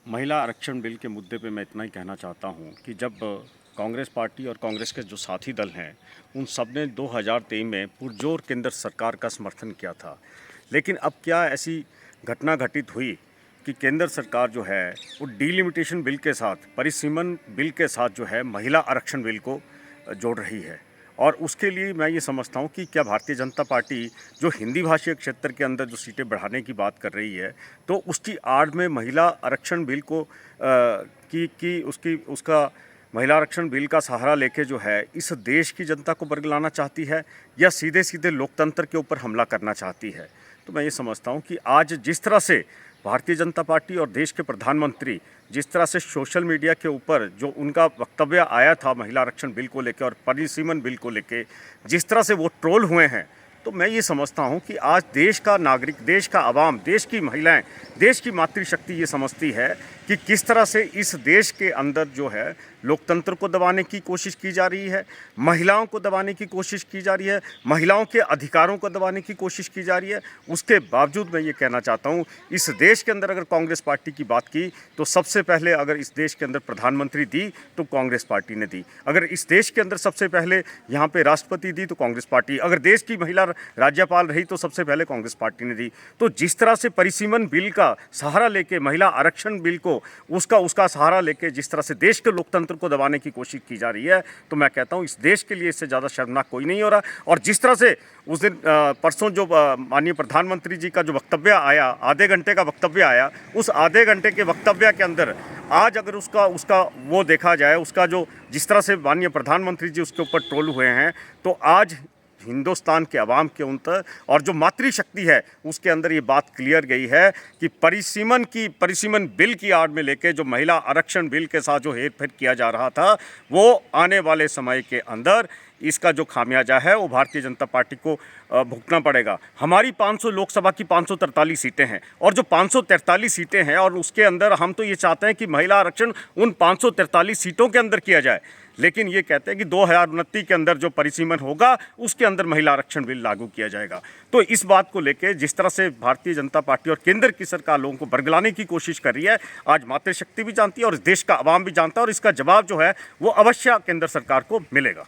महिला आरक्षण बिल के मुद्दे पे मैं इतना ही कहना चाहता हूँ कि जब कांग्रेस पार्टी और कांग्रेस के जो साथी दल हैं उन सब ने 2023 में पुरजोर केंद्र सरकार का समर्थन किया था। लेकिन अब क्या ऐसी घटना घटित हुई कि केंद्र सरकार जो है वो डिलिमिटेशन बिल के साथ, परिसीमन बिल के साथ जो है महिला आरक्षण बिल को जोड़ रही है। और उसके लिए मैं ये समझता हूँ कि क्या भारतीय जनता पार्टी जो हिंदी भाषी क्षेत्र के अंदर जो सीटें बढ़ाने की बात कर रही है, तो उसकी आड़ में महिला आरक्षण बिल को उसका महिला आरक्षण बिल का सहारा लेके जो है इस देश की जनता को बरगलाना चाहती है या सीधे सीधे लोकतंत्र के ऊपर हमला करना चाहती है। तो मैं ये समझता हूँ कि आज जिस तरह से भारतीय जनता पार्टी और देश के प्रधानमंत्री जिस तरह से सोशल मीडिया के ऊपर जो उनका वक्तव्य आया था महिला आरक्षण बिल को लेकर और परिसीमन बिल को लेकर जिस तरह से वो ट्रोल हुए हैं, तो मैं ये समझता हूँ कि आज देश का नागरिक, देश का आवाम, देश की महिलाएं, देश की मातृशक्ति ये समझती है कि किस तरह से इस देश के अंदर जो है लोकतंत्र को दबाने की कोशिश की जा रही है, महिलाओं को दबाने की कोशिश की जा रही है, महिलाओं के अधिकारों को दबाने की कोशिश की जा रही है। उसके बावजूद मैं ये कहना चाहता हूँ, इस देश के अंदर अगर कांग्रेस पार्टी की बात की तो सबसे पहले अगर इस देश के अंदर प्रधानमंत्री दी तो कांग्रेस पार्टी ने दी, अगर इस देश के अंदर सबसे पहले यहाँ पे राष्ट्रपति दी तो कांग्रेस पार्टी, अगर देश की महिला राज्यपाल रही तो सबसे पहले कांग्रेस पार्टी ने दी। तो जिस तरह से परिसीमन बिल का सहारा लेके, महिला आरक्षण बिल को उसका सहारा लेके जिस तरह से देश के लोकतंत्र को दबाने की कोशिश की जा रही है, तो मैं कहता हूं इस देश के लिए इससे ज़्यादा शर्मनाक कोई नहीं हो रहा। और जिस तरह से उस दिन परसों जो माननीय प्रधानमंत्री जी का जो वक्तव्य आया, आधे घंटे का वक्तव्य आया, उस आधे घंटे के वक्तव्य के अंदर आज अगर उसका वो देखा जाए, उसका जो जिस तरह से माननीय प्रधानमंत्री जी उसके ऊपर ट्रोल हुए हैं, तो आज हिंदुस्तान के अवाम के अंदर और जो मातृशक्ति है उसके अंदर ये बात क्लियर गई है कि परिसीमन बिल की आड़ में लेके जो महिला आरक्षण बिल के साथ जो हेरफेर किया जा रहा था, वो आने वाले समय के अंदर इसका जो खामियाजा है वो भारतीय जनता पार्टी को भुगतना पड़ेगा। हमारी 500 लोकसभा की 543 सीटें हैं और जो 543 सीटें हैं और उसके अंदर हम तो ये चाहते हैं कि महिला आरक्षण उन 543 सीटों के अंदर किया जाए, लेकिन ये कहते हैं कि 2029 के अंदर जो परिसीमन होगा उसके अंदर महिला आरक्षण बिल लागू किया जाएगा। तो इस बात को लेकर जिस तरह से भारतीय जनता पार्टी और केंद्र की सरकार लोगों को बरगलाने की कोशिश कर रही है, आज मातृशक्ति भी जानती है और देश का आवाम भी जानता है और इसका जवाब जो है वो अवश्य केंद्र सरकार को मिलेगा।